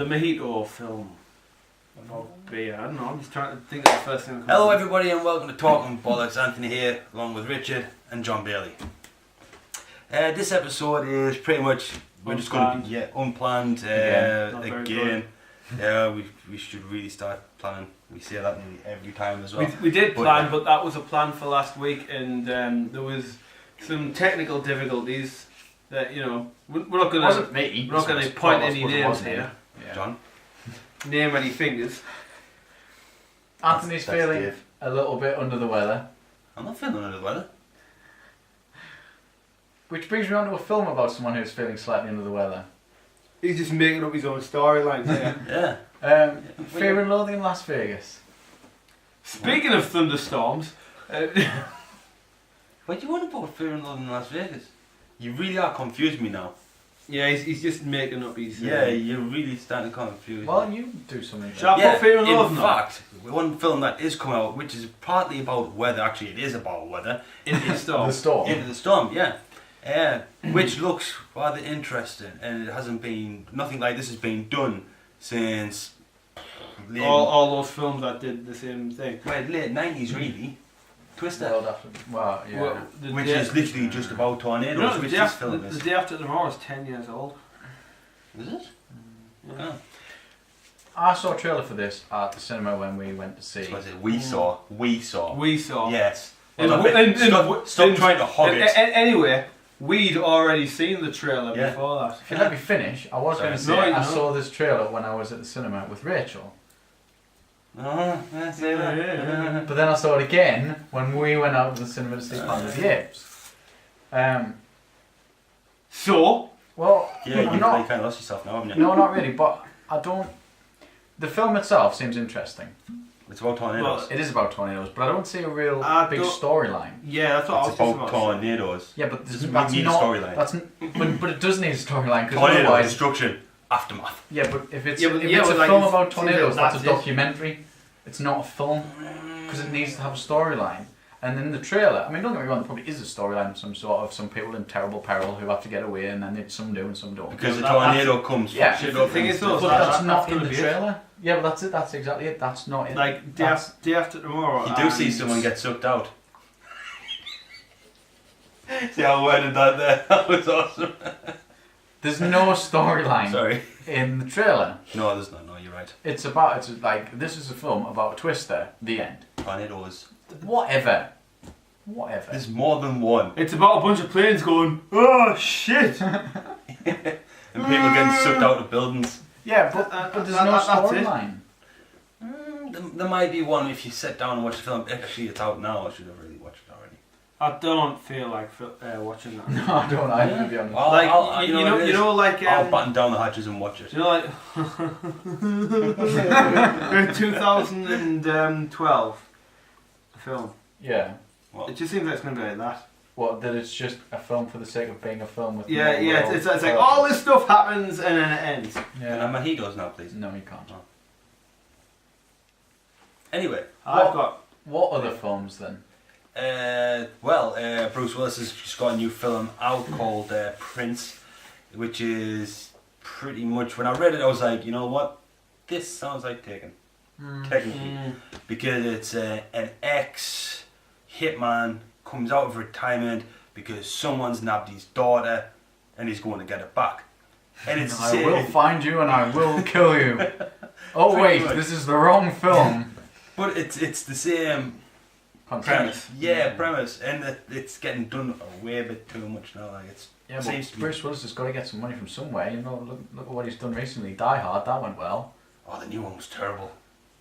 mojito film about beer. I don't know, I'm just trying to think of the first thing. Hello everybody and welcome to Talking Bollocks. Anthony here, along with Richard and John Bailey. This episode is pretty much, we're just going to be unplanned again. Yeah, we should really start planning. We say that nearly every time as well. We did plan, but that was a plan for last week, and there was some technical difficulties that, you know, we're not going to point any names here. Yeah. John? Name any fingers. Anthony's feeling Dave. A little bit under the weather. I'm not feeling under the weather. Which brings me on to a film about someone who's feeling slightly under the weather. He's just making up his own storylines. Yeah. Fear and Loathing in Las Vegas. Speaking of thunderstorms, what do you want about Fear and Loathing in Las Vegas? You really are confusing me now. Yeah, he's just making up his... Yeah, you're really starting to confuse me. Well, you do something. Shall I put Fear and Loathing in fact, one film that is coming out, which is partly about weather, actually it is about weather. Into the Storm. The Storm. Into the Storm, yeah. Which looks rather interesting, and it hasn't been, nothing like this has been done since... All those films that did the same thing. Well, late 90s really. Twister. Well, yeah. Well, which is literally just about tornadoes, no, which this film is. The Day After Tomorrow is 10 years old. Is it? Yeah. Oh. I saw a trailer for this at the cinema when we went to see. So was it We saw. Yes. Yes. Stop trying to hog it. Anyway, we'd already seen the trailer before that. If you let me finish, I was going to say I saw this trailer when I was at the cinema with Rachel. But then I saw it again when we went out to the cinema to see Planet of the Apes. So? Well, yeah, you kind of lost yourself now, haven't you? No, not really, but I don't... The film itself seems interesting. It's about tornadoes. Well, it is about tornadoes, but I don't see a real big storyline. Yeah, that's what I was about. It's about tornadoes. Yeah, but that's not a storyline. But it does need a storyline. Tornado, destruction, aftermath. Yeah, but if it's a film about tornadoes, that's a documentary. It's not a film, because it needs to have a storyline. And in the trailer, I mean, don't get me wrong, there probably is a storyline of some sort of some people in terrible peril who have to get away, and then some do and some don't. Because the tornado comes. Yeah, the thing is, though, that's not in the trailer. Yeah, but that's it. That's exactly it. That's not in. Like Day After Tomorrow. You do see someone get sucked out. See how I worded that there? That was awesome. There's no storyline. Sorry. In the trailer. No, there's not. No, you're right. It's like this is a film about Twister. The end. Tornadoes. Whatever. There's more than one. It's about a bunch of planes going, oh shit! And people getting sucked out of buildings. Yeah, but there's no storyline. There might be one if you sit down and watch the film. Actually, it's out now. I should have really watched it already. I don't feel like watching that. No, I don't either, to be honest. Well, like, you know, like... I'll batten down the hatches and watch it. You know, like... 2012, the film. Yeah. What? It just seems like it's going to be like that. What, that it's just a film for the sake of being a film with... It's like all this stuff happens and then it ends. Yeah. Can I have mojitos now, please? No, you can't. Oh. Anyway. What other films then? Bruce Willis has just got a new film out called Prince, which is pretty much, when I read it I was like, you know what, this sounds like Taken, technically, because it's an ex-hitman comes out of retirement because someone's nabbed his daughter and he's going to get it back. And it's I will find you and I will kill you. Oh wait, this is the wrong film. But it's the same premise. Yeah, premise, and it's getting done a way bit too much now. Like but Bruce Willis has got to get some money from somewhere. You know, look at what he's done recently. Die Hard, that went well. Oh, the new one was terrible.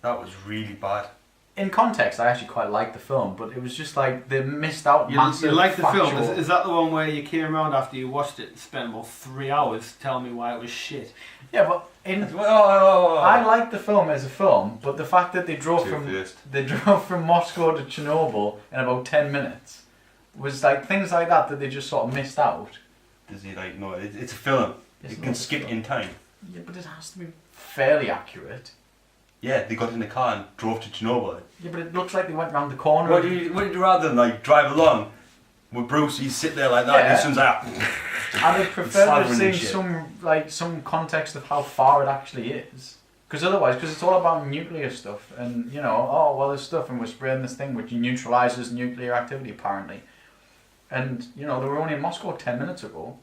That was really bad. In context, I actually quite liked the film, but it was just like they missed out massive. You liked the film? Is that the one where you came around after you watched it and spent about 3 hours telling me why it was shit? Yeah, but I liked the film as a film, but the fact that they drove from Moscow to Chernobyl in about 10 minutes was like things like that they just sort of missed out. Does he like no? It's a film. It can skip in time. Yeah, but it has to be fairly accurate. Yeah, they got in the car and drove to Chernobyl. Yeah, but it looks like they went round the corner. Would you rather than like drive along with Bruce? He's sit there like that, and his son's like, I'd prefer to see some context of how far it actually is. Because it's all about nuclear stuff, and there's stuff, and we're spraying this thing which neutralizes nuclear activity apparently. And they were only in Moscow 10 minutes ago.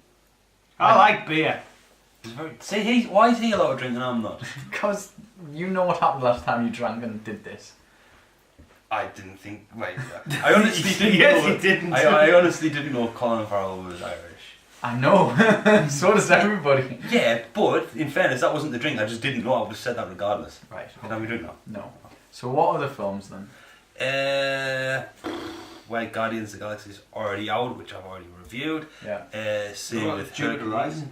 I like beer. See, why is he allowed to drink and I'm not? Because you know what happened last time you drank and did this. I didn't think. Wait, I honestly didn't. Yes, he didn't. I honestly didn't know Colin Farrell was Irish. I know. So does everybody. Yeah, but in fairness, that wasn't the drink. I just didn't know. I would have said that regardless. Right. Can I have a drink now? No. So what are the films then? Well, Guardians of the Galaxy is already out, which I've already reviewed. Yeah. Same with Jupiter Rising.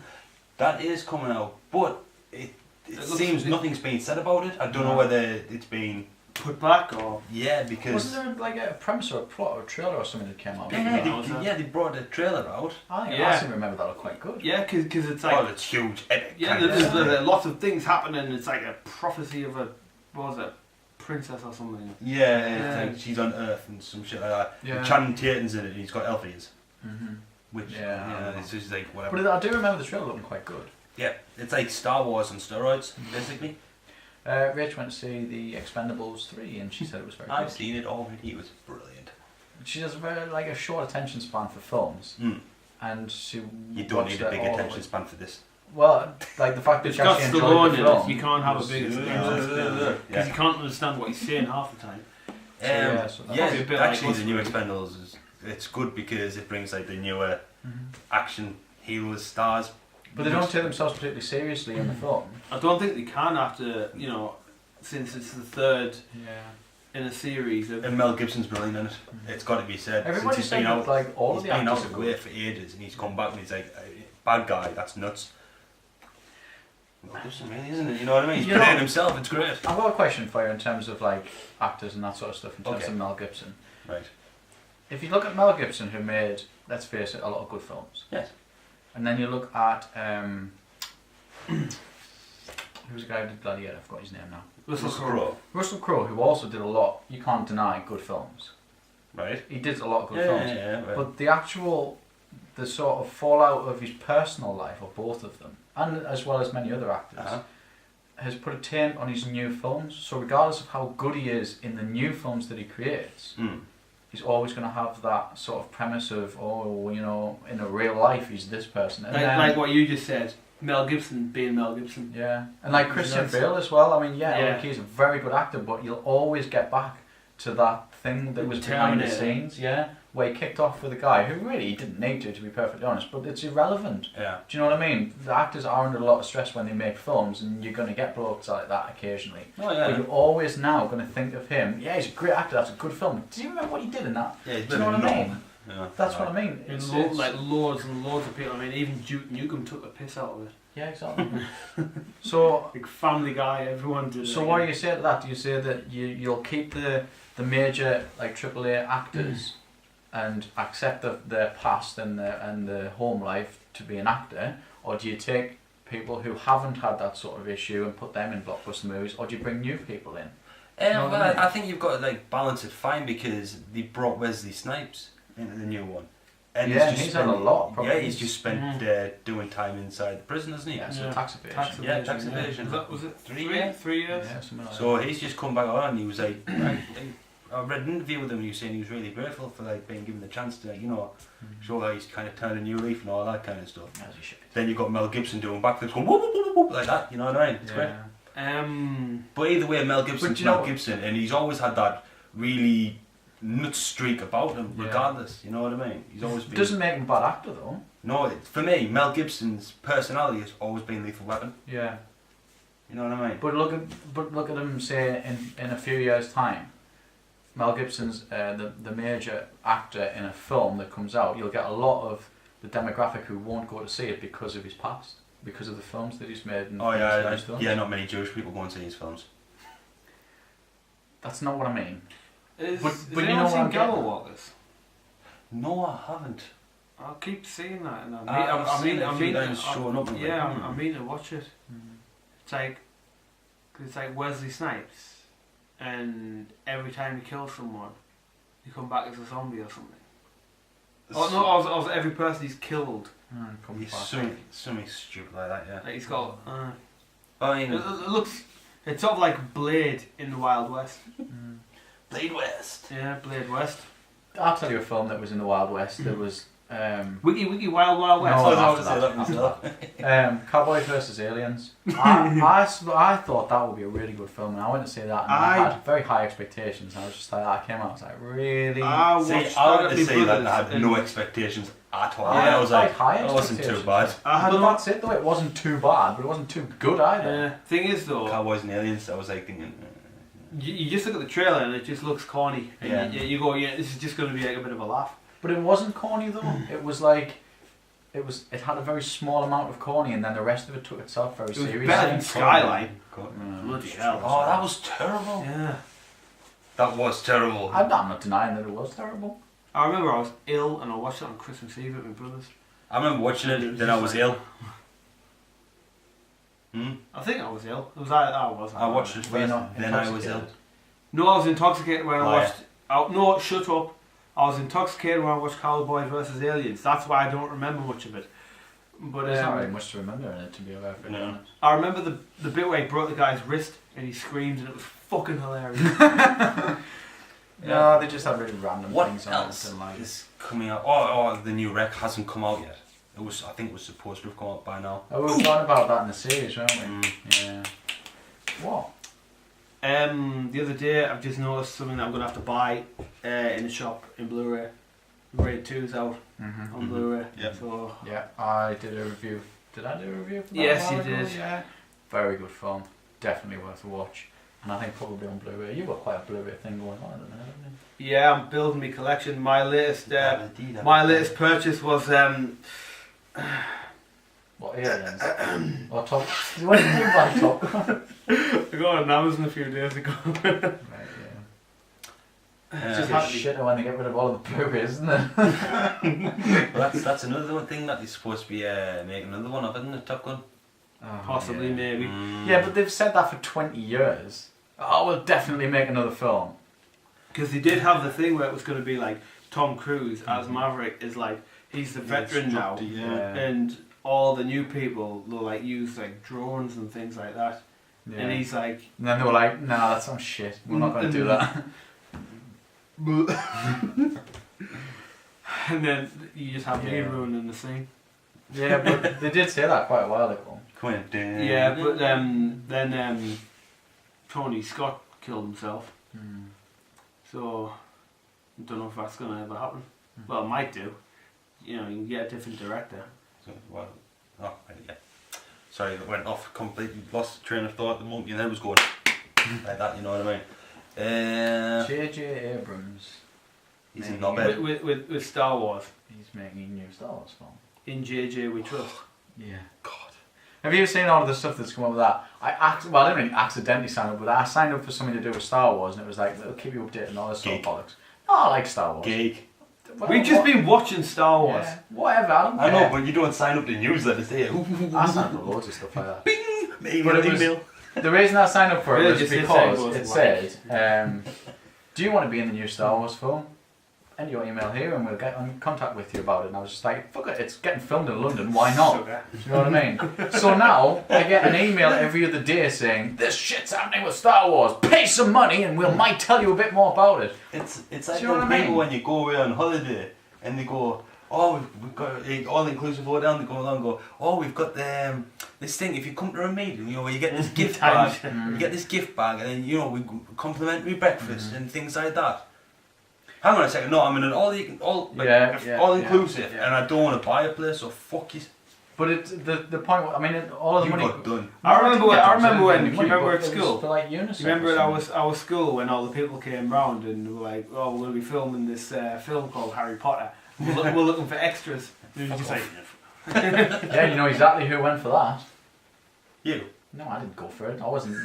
That is coming out, but it seems nothing's been said about it. I don't know whether it's been put back or because wasn't there a premise or a plot or a trailer or something that came out? They brought a trailer out. I seem to remember that looked quite good. Yeah, because it's like it's huge, epic. Yeah, there's lots of things happening. It's like a prophecy of princess or something. Yeah. It's like she's on Earth and some shit like that. Yeah. Channing Tatum's in it and he's got elf ears. Mm-hmm. Which it's just like whatever. But I do remember the trailer looking quite good. Yeah, it's like Star Wars on steroids, basically. Rach went to see the Expendables 3 and she said it was very good. I've seen it already, it was brilliant. She has a short attention span for films. And you don't need a big attention span for this. Well, like the fact that she actually enjoyed the film. You can't have a big attention span because you can't understand what he's saying half the time. Actually the new Expendables it's good because it brings like the newer action heroes, stars. But they don't take themselves particularly seriously in the film. I don't think they can after, since it's the third in a series. And Mel Gibson's brilliant in it. It's got to be said. Everybody's saying that all of the actors he's been out of the way for ages and he's come back and he's like, bad guy, that's nuts. Mel Gibson really, isn't it? You know what I mean? He's playing himself, it's great. I've got a question for you in terms of actors and that sort of stuff, in terms of Mel Gibson. Right. If you look at Mel Gibson, who made, let's face it, a lot of good films. Yes. And then you look at who's the guy who did Gladiator? I've got his name now. Russell Crowe. Russell Crowe, who also did a lot. You can't deny good films. Right. He did a lot of good films. Yeah, right. But the sort of fallout of his personal life, of both of them, and as well as many other actors, has put a taint on his new films. So regardless of how good he is in the new films that he creates. He's always going to have that sort of premise of, in a real life he's this person. And like what you just said, Mel Gibson being Mel Gibson. Yeah, and like Christian Bale as well. I mean, he's a very good actor, but you'll always get back to that thing that was behind the scenes, where he kicked off with a guy who really didn't need to be perfectly honest, but it's irrelevant. Yeah. Do you know what I mean? The actors are under a lot of stress when they make films, and you're going to get blokes like that occasionally. Oh, yeah. But you're always now going to think of him, he's a great actor, that's a good film. Do you remember what he did in that? Yeah, do you know what I mean? Yeah, that's what I mean. It's like loads and loads of people. I mean, even Duke Nukem took the piss out of it. Yeah, exactly. So, like Family Guy, everyone did. So, what do you say to that? Do you say that you'll keep the major AAA actors and accept their past and their home life to be an actor, or do you take people who haven't had that sort of issue and put them in blockbuster movies, or do you bring new people in? I think you've got to balance it fine because they brought Wesley Snipes into the new one. And he's done a lot. Probably. Yeah, he's just spent doing time inside the prison, hasn't he? Yeah, so tax evasion. Tax evasion. Was it 3 years? 3 years. Yeah, something like so he's just come back on and he was like, I read an interview with him and he was saying he was really grateful for being given the chance to show that he's kind of turned a new leaf and all that kind of stuff. As you should. Then you've got Mel Gibson doing backflips going whoop, whoop, whoop, whoop, like that, you know what I mean? It's great. But either way, Mel Gibson's Mel Gibson, and he's always had that really nut streak about him, regardless. You know what I mean? He's always been. Doesn't make him a bad actor though. No, for me, Mel Gibson's personality has always been Lethal Weapon. Yeah. You know what I mean? But look at him, say in a few years' time. Mel Gibson's the major actor in a film that comes out. You'll get a lot of the demographic who won't go to see it because of his past. Because of the films that he's made. And not many Jewish people go and see his films. That's not what I mean. But you know what I'm getting at? No, I haven't. I'll keep seeing that, and I mean to watch it. It's like Wesley Snipes, and every time you kill someone, you come back as a zombie or something. Or every person he's killed Something stupid like that, yeah. Like he's got. It looks. It's sort of like Blade in the Wild West. Blade West. Yeah, Blade West. I'll tell you a film that was in the Wild West. There was. Wiki Wild Wild West. Cowboys versus Aliens. I thought that would be a really good film, and I went to see that, and I had very high expectations. And I was just like, I came out, I was like, really? I went to see that, and I had no expectations at all. Yeah, I was like, high it wasn't too bad. But that's it, though. It wasn't too bad, but it wasn't too good either. Yeah. Thing is, though, Cowboys and Aliens. I was like thinking. You just look at the trailer, and it just looks corny. And you go, this is just going to be like a bit of a laugh. But it wasn't corny though. It was like, it had a very small amount of corny, and then the rest of it took itself very seriously. Better than Skyline. Bloody hell! Oh, that was terrible. Yeah, that was terrible. I'm not denying that it was terrible. I remember I was ill, and I watched it on Christmas Eve with my brothers. I remember watching it, then I was ill. I think I was ill. It was I wasn't. I watched it first, then I was ill. No, I was intoxicated when I watched. No, shut up. I was intoxicated when I watched Cowboys versus Aliens. That's why I don't remember much of it. But there's not really much to remember in it, to be perfectly honest. I remember the bit where he broke the guy's wrist and he screamed, and it was fucking hilarious. No, they just have really random things on it. What is coming out? Oh, the new rec hasn't come out yet. I think it was supposed to have come out by now. Oh, we were talking about that in the series, weren't we? Yeah. What? The other day I've just noticed something that I'm gonna have to buy in the shop in Blu-ray. Raid 2's out on Blu-ray. Yeah. So yeah, I did a review. Did I do a review for that? Yes, you did. Yeah. Very good film. Definitely worth a watch. And I think probably on Blu-ray. You've got quite a Blu-ray thing going on at the minute, haven't you? Yeah, I'm building my collection. My latest purchase was what, Aliens? Or Top? What did you buy, Top? I got it on Amazon a few days ago. Right, yeah. It's just shit when they get rid of all of the Blu-rays, isn't it? Well, that's another one thing that he's supposed to be making another one of, isn't it, Top Gun? Possibly, maybe. Yeah, but they've said that for 20 years. Oh, we'll definitely make another film. Because they did have the thing where it was going to be like Tom Cruise as Maverick is like, he's the veteran now, and all the new people will like use like drones and things like that. Yeah. And he's like... And then they were like, nah, that's some shit. We're not going to do that. And then you just have me ruining the scene. Yeah, but they did say that quite a while ago. Quentin. Yeah, but then Tony Scott killed himself. So I don't know if that's going to ever happen. Well, it might do. You know, you can get a different director. So, well, yeah. Sorry, that went off completely. Lost train of thought. The monkey head was going like that. You know what I mean? J.J. Abrams. He's in knobhead. With Star Wars. He's making a new Star Wars film. In J.J. we trust. Yeah. God. Have you seen all of the stuff that's come up with that? I didn't really accidentally sign up, but I signed up for something to do with Star Wars, and it was like, it'll keep you updated and all this sort of bollocks. No, I like Star Wars. Geek. We've just been watching Star Wars. Yeah, whatever, I don't care. I know, but you don't sign up to newsletters, do you? I signed up for loads of stuff like that. Bing! Email. The reason I signed up for it was because it said, do you want to be in the new Star Wars film? Enter your email here and we'll get in contact with you about it. And I was just like, fuck it, it's getting filmed in London, why not? Do you know what I mean? So now I get an email every other day saying, this shit's happening with Star Wars, pay some money and we might tell you a bit more about it. It's like people when you go away on holiday and they go, oh, we've got all-inclusive hotel, and they go along and go, oh, we've got this thing, if you come to a meeting, you know, you get this gift bag, you get this gift bag, and then, you know, we complimentary breakfast and things like that. Hang on a second, no, I'm in an all-inclusive, and I don't want to buy a place, so fuck you. But the point, I mean, all of the money... got done. I remember when, you remember at school? For like UNICEF. You remember at our school when all the people came round and were like, oh, we're going to be filming this film called Harry Potter. We're looking for extras. Just like, yeah, you know exactly who went for that. You? No, I didn't go for it. I wasn't...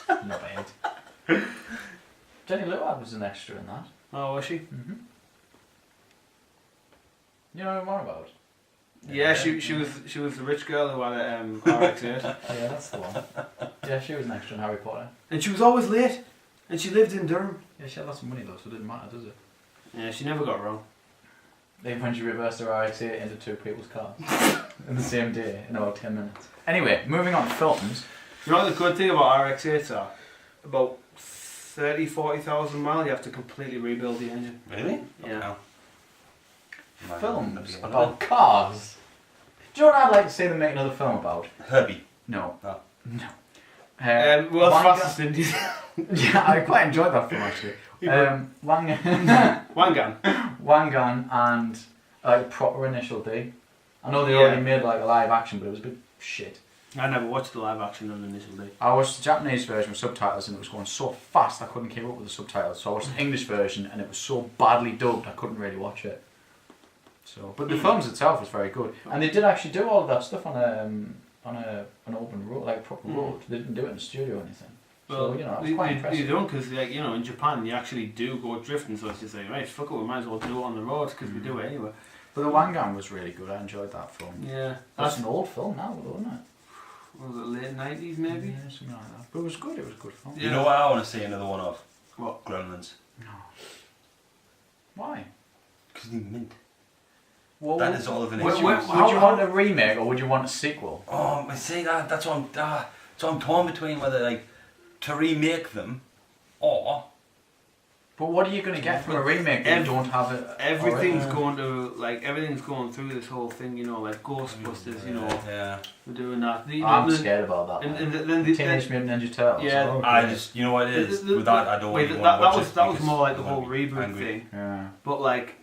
Not bad. Jenny Lewis was an extra in that. Oh, was she? You know what I'm on about? Yeah, she was the rich girl who had RX-8. Yeah, that's the one. Yeah, she was an extra in Harry Potter. And she was always late. And she lived in Durham. Yeah, she had lots of money though, so it didn't matter, does it? Yeah, she never got wrong. They eventually reversed their RX-8 into two people's cars in the same day in about 10 minutes. Anyway, moving on to films. You know what the good thing about RX-8s are? About 40,000 miles, you have to completely rebuild the engine. Really? Yeah. Films about cars. Do you know what I'd like to see them make another film about? Herbie. No. Oh. No. World's Fastest Indies. Yeah, I quite enjoyed that film actually. Wangan and proper Initial D. I know they already made like a live action, but it was a bit shit. I never watched the live action of Initial D. I watched the Japanese version with subtitles and it was going so fast I couldn't keep up with the subtitles. So I watched the English version and it was so badly dubbed I couldn't really watch it. So, but the films itself was very good, and they did actually do all of that stuff on an open road, like a proper road. They didn't do it in the studio or anything. Well, so that was quite impressive. You don't, because in Japan you actually do go drifting, so it's just like, right, fuck it, we might as well do it on the road because we do it anyway. But the Wangan was really good. I enjoyed that film. Yeah, that's an old film now, wasn't it? Was it late 90s maybe? Yeah, something like that. But it was good. It was a good film. You know what I want to see another one of? What? Gremlins. No. Why? Because they mint. Well, that is all of an issue. Would you want a remake or would you want a sequel? Oh, I see that. That's what I'm torn between whether to remake them or. But what are you going to get from a remake if you don't have it? Everything's going through this whole thing, like Ghostbusters, Yeah. We're doing that. I'm scared about that. And then the Teenage Mutant Ninja Turtles. Yeah. I just, you know what it is? With that, I don't really want to watch it. That was more like the whole reboot thing. Yeah. But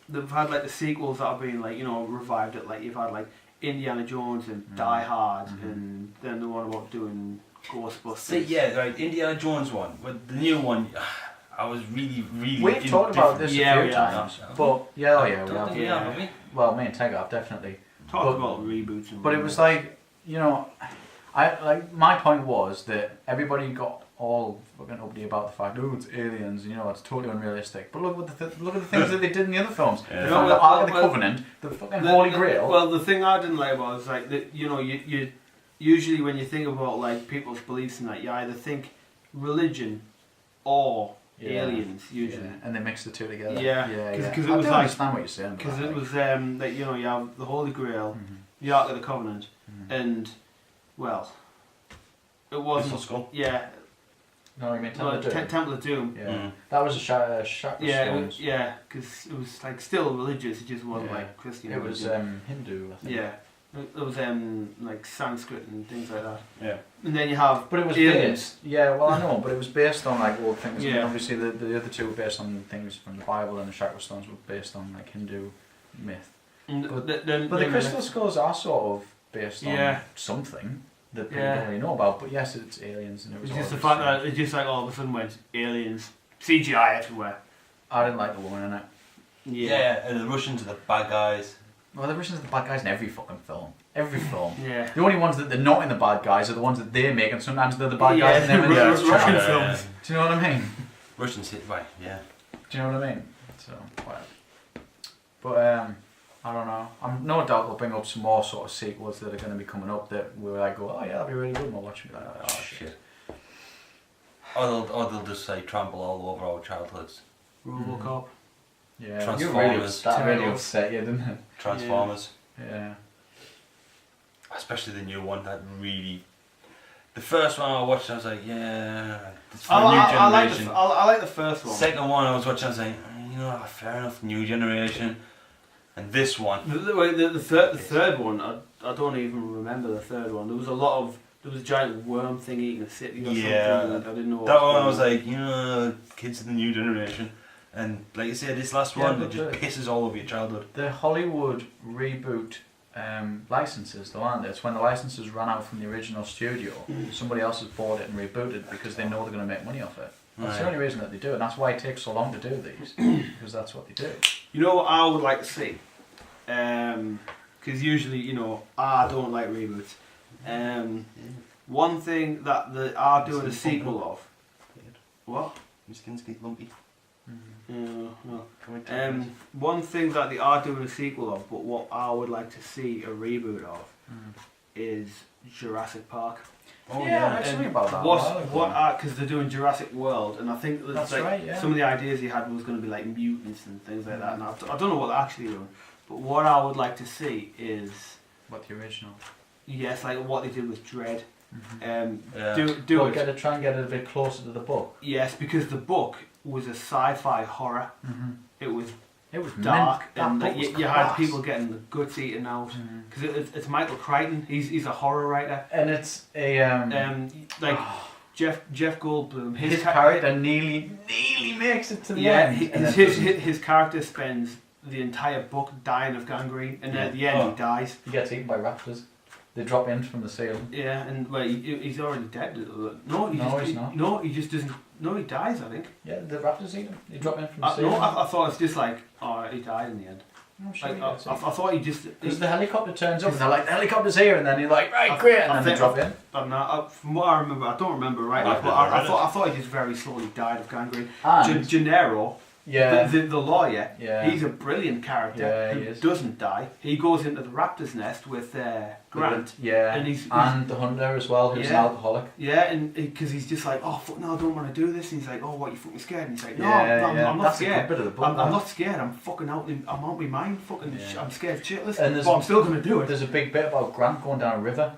they've had the sequels that have been revived it. You've had Indiana Jones and Die Hard, and then the one about doing Ghostbusters. See, yeah, right. Indiana Jones one, but the new one. I was really. We've talked about this a few times, but we have. Well, me and Tega have definitely talked about reboots. But it was my point was that everybody got all fucking uppity about the fact, it's aliens, it's totally unrealistic. But look at the things that they did in the other films. Yeah. The Ark of the Covenant, the fucking Holy Grail. Well, the thing I didn't like about it is that you usually when you think about people's beliefs and that, you either think religion or aliens usually, and they mix the two together. Because I don't understand what you're saying. Because it was that you have the Holy Grail, the Ark of the Covenant, and it wasn't. Crystal Skull. Yeah. No, I mean Temple of Doom. Yeah, that was a shot. Yeah, because it was still religious. It just wasn't Christian. It was Hindu, I think. Yeah. It was Sanskrit and things like that. Yeah. And then you have But it was based. Yeah, well I know, but it was based on old things. Yeah. I mean, obviously the other two were based on things from the Bible, and the Chakra Stones were based on Hindu myth. But the Crystal Skulls are sort of based on something that people don't really know about. But yes, it's aliens, and it was just the fact that it just all of a sudden went aliens, CGI everywhere. I didn't like the woman in it. Yeah, and the Russians are the bad guys. Well, the Russians are the bad guys in every fucking film. Every film. Yeah. The only ones that they're not in the bad guys are the ones that they make, and sometimes they're the bad guys in them. Russian films. Do you know what I mean? Russians, right? Yeah. Do you know what I mean? So, but I don't know. I'm no doubt they'll bring up some more sort of sequels that are going to be coming up that we're oh yeah, that'll be really good. And we'll watch it. Oh shit. Or they'll just trample all over our childhoods. RoboCop. Yeah. Transformers. That really upset you, didn't it? Transformers. Yeah. Especially the new one. That really. The first one I watched, I was like, yeah, it's for a new generation. I like the first one. Second one I was watching, I was like, fair enough, new generation. And this one. The third one, I don't even remember the third one. There was a giant worm thing eating a city or something. I didn't know. That one I was like, kids of the new generation. And like you said, this last one, it just pisses all over your childhood. The Hollywood reboot licenses, though, aren't they? It's when the licenses ran out from the original studio, somebody else has bought it and rebooted because they know they're going to make money off it. That's the only reason that they do it, and that's why it takes so long to do these, because that's what they do. You know what I would like to see? Because usually, I don't like reboots. One thing that they are doing a sequel of. What? Your skin's get lumpy. No. One thing that they are doing a sequel of, but what I would like to see a reboot of, is Jurassic Park. Oh yeah, I actually about that. Because they're doing Jurassic World, and I think that's right. Some of the ideas he had was going to be like mutants and things like that. And I don't know what they're actually doing, But what I would like to see is What the original? yes, like what they did with Dread. Do it. Try and get it a bit closer to the book. Yes, because the book was a sci-fi horror. It was dark, and you had people getting the guts eaten out because it's Michael Crichton. He's a horror writer, and it's a Jeff Goldblum. His character nearly makes it to the end. His character spends the entire book dying of gangrene, and at the end he dies. He gets eaten by raptors. They drop in from the ceiling. Yeah, and he's already dead. No, he's not. No, he just doesn't. No, he dies, I think. Yeah, the raptors eat him. They drop in from the ceiling. No, I thought it's just like, he died in the end. No, sure I thought he just... Because the helicopter turns up and they're like, the helicopter's here, and then you're like, right, great, and then they drop in. From what I remember, I don't remember right, but I thought he just very slowly died of gangrene. Gennaro... Yeah. The lawyer, yeah. He's a brilliant character who doesn't die. He goes into the raptor's nest with Grant. Yeah. And the hunter as well, who's an alcoholic. Yeah, and because he's just like, oh fuck, no, I don't want to do this. And he's like, oh, what, you fucking scared? And he's like, no, I'm not scared. A good bit of the book, I'm not scared. I'm fucking out. I'm out my mind. Fucking, I'm scared shitless. But I'm still gonna do it. There's a big bit about Grant going down a river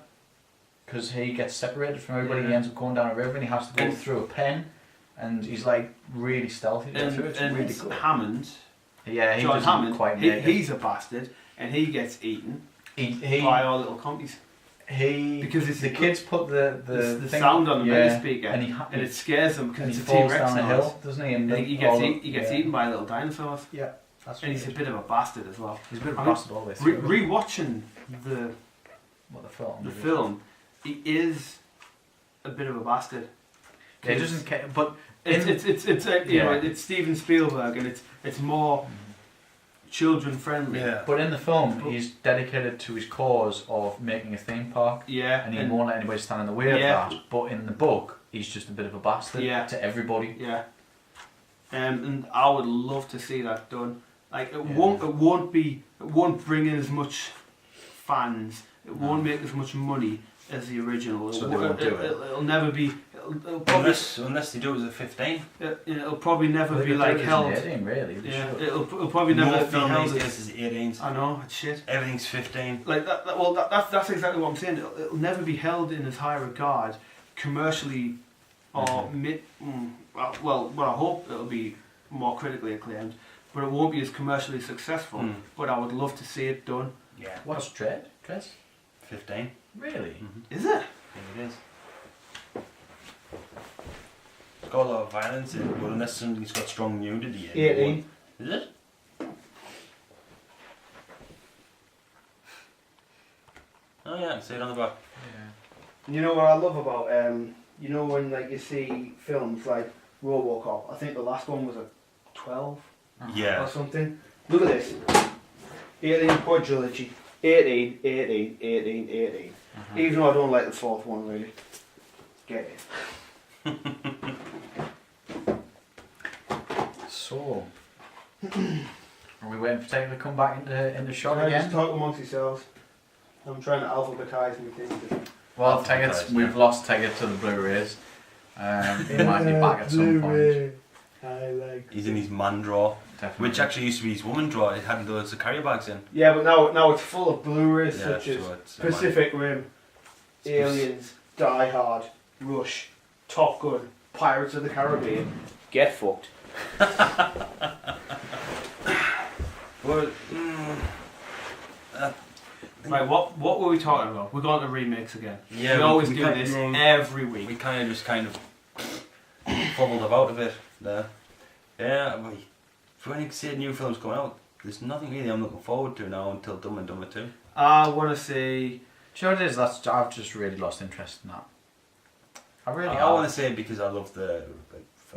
because he gets separated from everybody. He ends up going down a river and he has to go through a pen. And he's like really stealthy. And really cool. Hammond, John Hammond, he's a bastard, and he gets eaten by our little compies. Because the kids put the sound on the mini speaker, and it scares them because it's a T-Rex down a hill, noise. Doesn't he? And he gets eaten by little dinosaurs. Yeah, that's and he's a bit of a bastard as well. He's a bit of a bastard always. Rewatching the film, he is a bit of a bastard. Yeah, he doesn't care, but it's Steven Spielberg, and it's more children friendly. Yeah. But in the film, he's dedicated to his cause of making a theme park. Yeah. And he won't let anybody stand in the way of that. But in the book, he's just a bit of a bastard to everybody. Yeah. And I would love to see that done. Like it won't bring in as much fans. It won't make as much money as the original. So they won't do it. It'll never be. Unless they do it as a 15. It'll probably never be like held. 18, really. It'll probably never be held as 18s. I know, it's shit. Everything's 15. Like that. Well, that's exactly what I'm saying. It'll never be held in as high regard commercially, or well, I hope it'll be more critically acclaimed, but it won't be as commercially successful. But I would love to see it done. Yeah. What's Dread, Chris? 15. Really? Is it? I think it is. It's got a lot of violence in it, but unless something's got strong nudity in it. 18. Is it? Oh yeah, I can see it on the back. Yeah. You know what I love about when like you see films like RoboCop. I think the last one was a 12 or something. Look at this. 18 quadrilogy. 18. Even though I don't like the fourth one really. Get it. So, are we waiting for Taylor to come back into shot again? Just talk amongst yourselves. I'm trying to alphabetize my things. Well, we've lost Taylor to the Blu-rays. He might be back at some point. He's in his man drawer, Definitely. which actually used to be his woman drawer. It had loads of carrier bags in. Yeah, but now it's full of Blu-rays such as so Pacific Rim, Aliens, Die Hard, Rush, Top Gun, Pirates of the Caribbean. Get fucked. Well, right, what were we talking about? We're going to remakes again. Yeah, we always do this every week. We kind of fumbled about a bit there. Yeah, when you see new films coming out, there's nothing really I'm looking forward to now until Dumb and Dumber 2. I want to see... Do you know what it is? I've just really lost interest in that. I want to say because I love the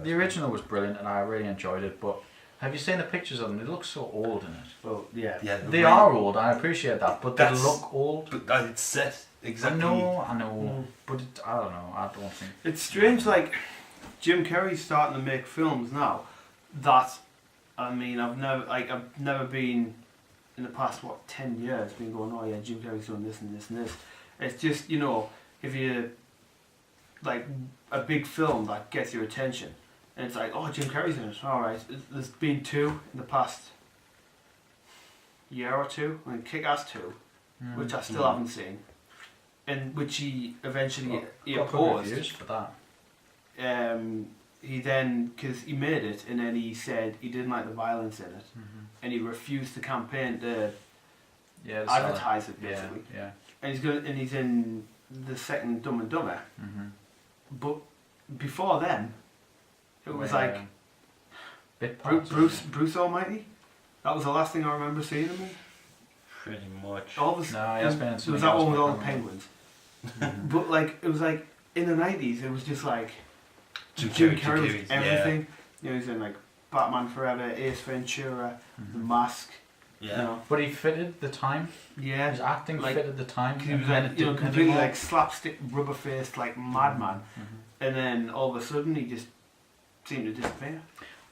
original was brilliant and I really enjoyed it, but have you seen the pictures of them? They look so old in it. Well, yeah. They are old, I appreciate that, but they look old. But it's set exactly... I know, but I don't know, I don't think... It's strange, like, Jim Carrey's starting to make films now that, I mean, I've never been, in the past, 10 years, been going, oh yeah, Jim Carrey's doing this and this and this. It's just, if you, like, a big film that gets your attention, and it's like, oh, Jim Carrey's in it, alright. There's been 2 in the past year or two, and Kick-Ass 2, which I still haven't seen, and which he eventually he opposed. For that. He then, because he made it, and then he said he didn't like the violence in it, and he refused to campaign to advertise it basically. Yeah. And he's in the second Dumb and Dumber. But before then, it was like Bruce Almighty. That was the last thing I remember seeing him in. Pretty much. No, he has been in there was that one with all the penguins. But like, it was like in the 90s, it was just like Jim Carrey was everything. You know, he's in like Batman Forever, Ace Ventura, The Mask. Yeah. You know. But he fitted the time. Yeah. His acting fitted the time. He was like, completely like slapstick, rubber-faced, like madman. And then all of a sudden, he just seemed to disappear.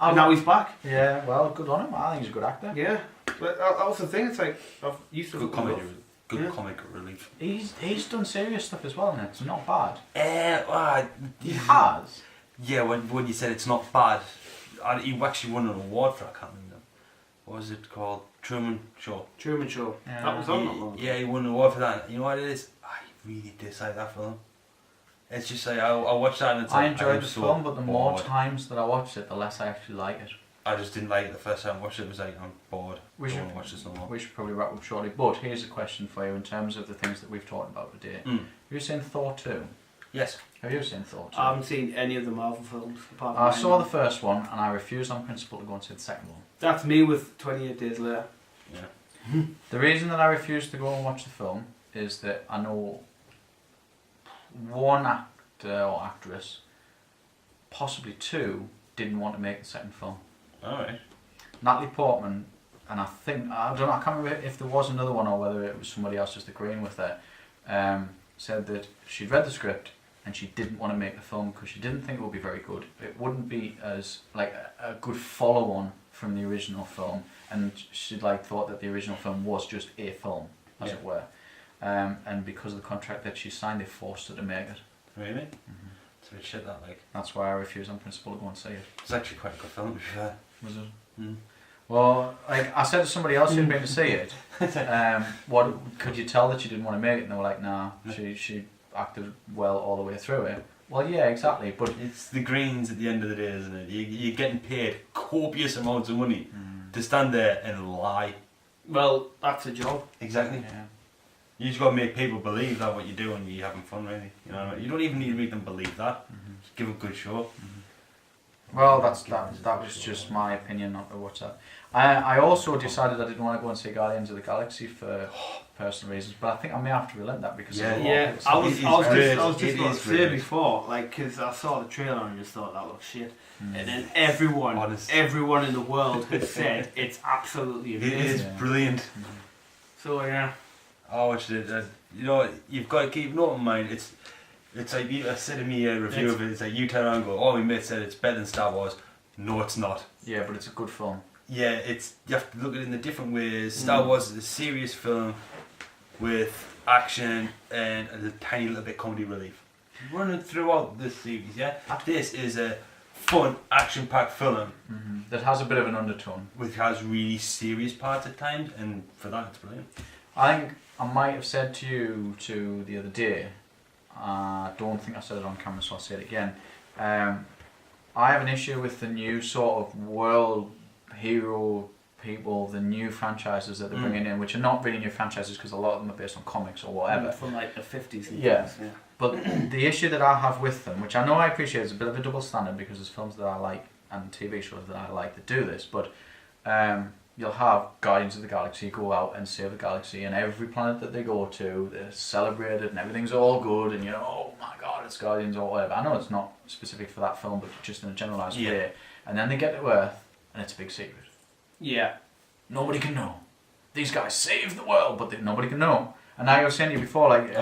And now he's back. Yeah, well, good on him. I think he's a good actor. Yeah. But that was the thing. It's like I've used to good comedy. Good comic relief. He's done serious stuff as well, and it's not bad. He has. Yeah, when you said it's not bad, he actually won an award for it, I can't remember. What was it called? Truman Show. Truman Show. Yeah. That was on that long. Yeah, he won an award for that. You know what it is? I really dislike that film. It's just like, I watched that and it's like, I enjoyed the film, but the more times that I watched it, the less I actually like it. I just didn't like it the first time I watched it. It was like, I'm bored. I don't want to watch this no more. We should probably wrap up shortly, but here's a question for you in terms of the things that we've talked about today. Have you seen Thor 2? Yes. Have you seen Thor 2? I haven't seen any of the Marvel films. Apart from I saw the first one and I refused on principle to go and see the second one. That's me with 28 Days Later. Yeah. The reason that I refused to go and watch the film is that I know one actor or actress, possibly two, didn't want to make the second film. Alright. Natalie Portman, and I can't remember if there was another one or whether it was somebody else just agreeing with it, said that she'd read the script and she didn't want to make the film because she didn't think it would be very good. It wouldn't be as like a good follow-on from the original film, and she'd thought that the original film was just a film, as it were. And because of the contract that she signed, they forced her to make it. Really? It's a bit shit that like. That's why I refused on principle to go and see it. It's actually quite a good film to be fair. Was it? Well, I said to somebody else who'd been to see it, what could you tell that she didn't want to make it? And they were like, nah, she acted well all the way through it. Well, yeah, exactly, but it's the greens at the end of the day, isn't it? You're getting paid copious amounts of money to stand there and lie. Well, that's a job. Exactly. Yeah. You just got to make people believe that what you're doing, you're having fun, really. You know, you don't even need to make them believe that. Just give a good show. Well, that was just my opinion, not what's up. I also decided I didn't want to go and see Guardians of the Galaxy for personal reasons, but I think I may have to relent that because I was just going to say before, because I saw the trailer and just thought that looked shit, and then everyone in the world has said it's absolutely amazing. It is brilliant. So yeah. I watched it. You know, you've got to keep note in mind. It's like I said in me a review of it. It's like you turn around and go, "Oh, my mate said it's better than Star Wars." No, it's not. Yeah, but it's a good film. Yeah, you have to look at it in the different ways. Star Wars is a serious film with action and a tiny little bit comedy relief running throughout this series. Yeah, this is a fun, action-packed film that has a bit of an undertone, which has really serious parts at times, and for that, it's brilliant. I think I might have said to you the other day. I don't think I said it on camera, so I'll say it again. I have an issue with the new sort of world hero people, the new franchises that they're bringing in, which are not really new franchises because a lot of them are based on comics or whatever. From like the 50s and yeah. things, yeah. But the issue that I have with them, which I know I appreciate, is a bit of a double standard because there's films that I like and TV shows that I like that do this, but you'll have Guardians of the Galaxy go out and save the galaxy, and every planet that they go to, they're celebrated and everything's all good, and oh my god, it's Guardians or whatever. I know it's not specific for that film, but just in a generalised way. And then they get to Earth, and it's a big secret. Yeah. Nobody can know. These guys saved the world, but nobody can know. And I was saying to you before, like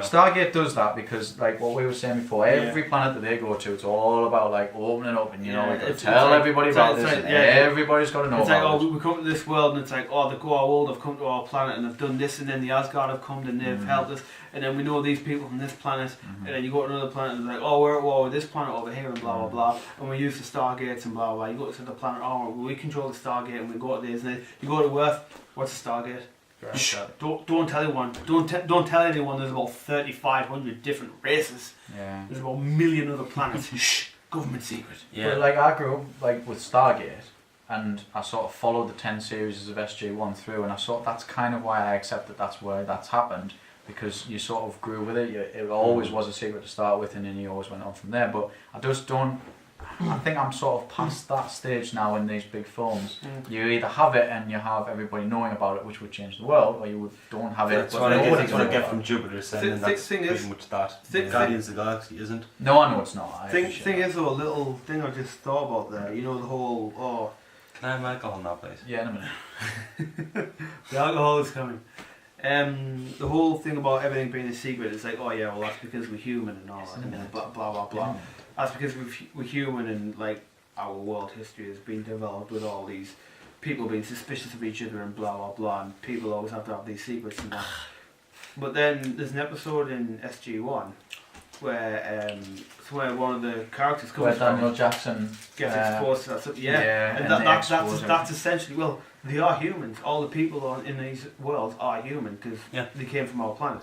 Stargate does that because, like what we were saying before, every planet that they go to, it's all about like opening up and you know, like tell everybody about this. Everybody's got to know. It's about like, oh, we come to this world, and it's like, oh, the Goa world have come to our planet and they've done this, and then the Asgard have come and they've helped us, and then we know these people from this planet, and then you go to another planet and it's like, oh, we're at war with this planet over here and blah blah blah, and we use the Stargates and blah blah. You go to the planet, oh, we control the Stargate, and we go to this, and then you go to Earth. What's a Stargate? Shh, don't tell anyone. Don't tell anyone. There's about 3,500 different races. Yeah. There's about 1 million other planets. Shh, government secret. Yeah. But like I grew up like with Stargate, and I sort of followed the 10 series of SG1 through, and that's kind of why I accept that that's where that's happened, because you sort of grew with it. It always was a secret to start with, and then you always went on from there. But I just don't. I think I'm sort of past that stage now in these big films. You either have it and you have everybody knowing about it, which would change the world, or you don't have it. That's what I get from Jupiter Ascending. That's pretty much that. Guardians of the Galaxy isn't. No, I know it's not. Thing is though, a little thing I just thought about there. You know the whole Can I have alcohol now, please? Yeah, in a minute. The alcohol is coming. The whole thing about everything being a secret is like, oh yeah, well that's because we're human and all that, and blah blah blah blah. That's because we're human, and like our world history has been developed with all these people being suspicious of each other and blah blah blah, and people always have to have these secrets and that. But then there's an episode in SG1 where one of the characters comes where Daniel Jackson gets exposed to that stuff. And that's essentially, well, they are humans. All the people in these worlds are human because they came from our planet.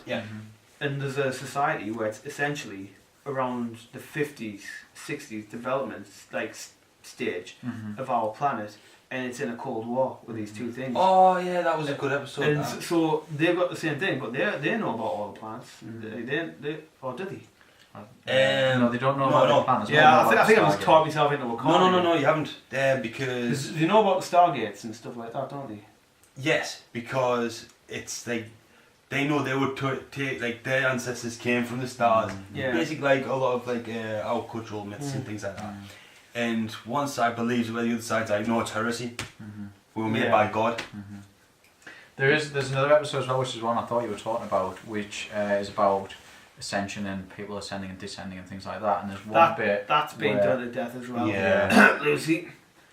And there's a society where it's essentially around the 50s, 60s development like stage of our planet, and it's in a cold war with these two things. Oh yeah, that was a good episode. And so they've got the same thing, but they know about all the planets. They or did they? No, they don't know about the planets. Yeah, I think I just taught myself into a corner. No, you haven't. Because you know about the Stargates and stuff like that, don't they? Yes, because it's like they know they would take, like their ancestors came from the stars. Basically, like a lot of like our cultural myths and things like that. And one side believes where the other side's like, no, it's heresy. We were made by God. There's another episode as well, which is one I thought you were talking about, which is about ascension and people ascending and descending and things like that. And there's one bit that's been done to death as well. Lucy.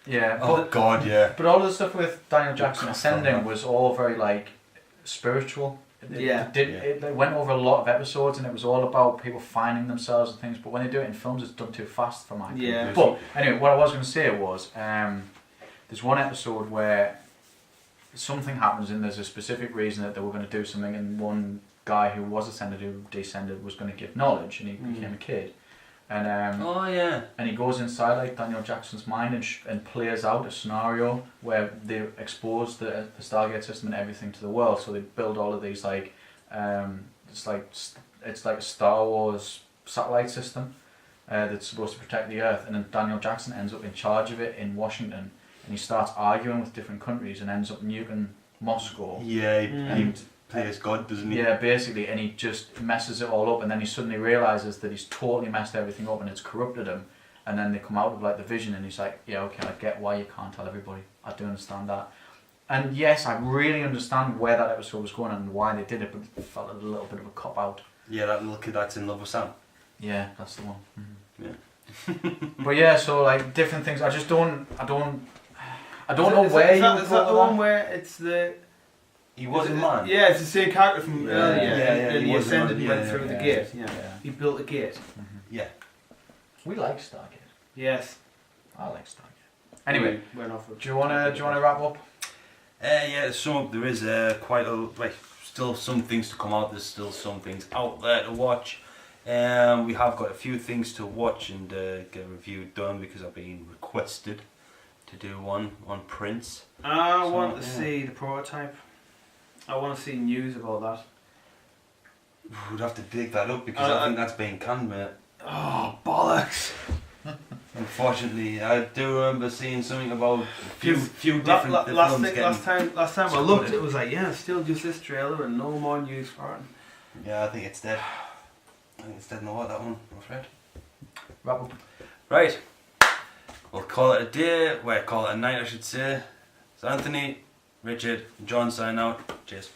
Yeah. Oh God, yeah. But all the stuff with Daniel Jackson ascending was all very like spiritual. It went over a lot of episodes, and it was all about people finding themselves and things. But when they do it in films, it's done too fast for my opinion. But anyway, what I was going to say was, there's one episode where something happens, and there's a specific reason that they were going to do something, and one guy who was ascended, who descended, was going to give knowledge, and he became a kid. And and he goes inside like Daniel Jackson's mind and plays out a scenario where they expose the Stargate system and everything to the world. So they build all of these like it's like a Star Wars satellite system that's supposed to protect the Earth. And then Daniel Jackson ends up in charge of it in Washington, and he starts arguing with different countries and ends up nuking Moscow. He plays God, doesn't he? Yeah, basically, and he just messes it all up, and then he suddenly realises that he's totally messed everything up and it's corrupted him, and then they come out of like the vision, and he's like, yeah, okay, I get why you can't tell everybody. I do understand that. And yes, I really understand where that episode was going and why they did it, but it felt a little bit of a cop-out. Yeah, that little kid that's in love with Sam. Yeah, that's the one. Yeah. But yeah, so like different things. I don't know where you would go. Is that the one where it's the... He wasn't man. Yeah, it's the same character from earlier. And he ascended and went through the gate. He built a gate. Yeah. We like Stargate. Yes. I like Stargate. Anyway, do you wanna wrap up? Yeah. So there is quite still some things to come out. There's still some things out there to watch. We have got a few things to watch and get a review done because I've been requested to do one on Prince. I want to see the prototype. I want to see news about that. We'd have to dig that up because I think that's been canned, mate. Oh, bollocks! Unfortunately, I do remember seeing something about a few different films last time I looked, it was like, still just this trailer and no more news for it. Yeah, I think it's dead. I think it's dead in the water, that one, I'm afraid. Wrap up. Right. We'll call it a day. Call it a night, I should say. It's Anthony, Richard, and John sign out. Cheers.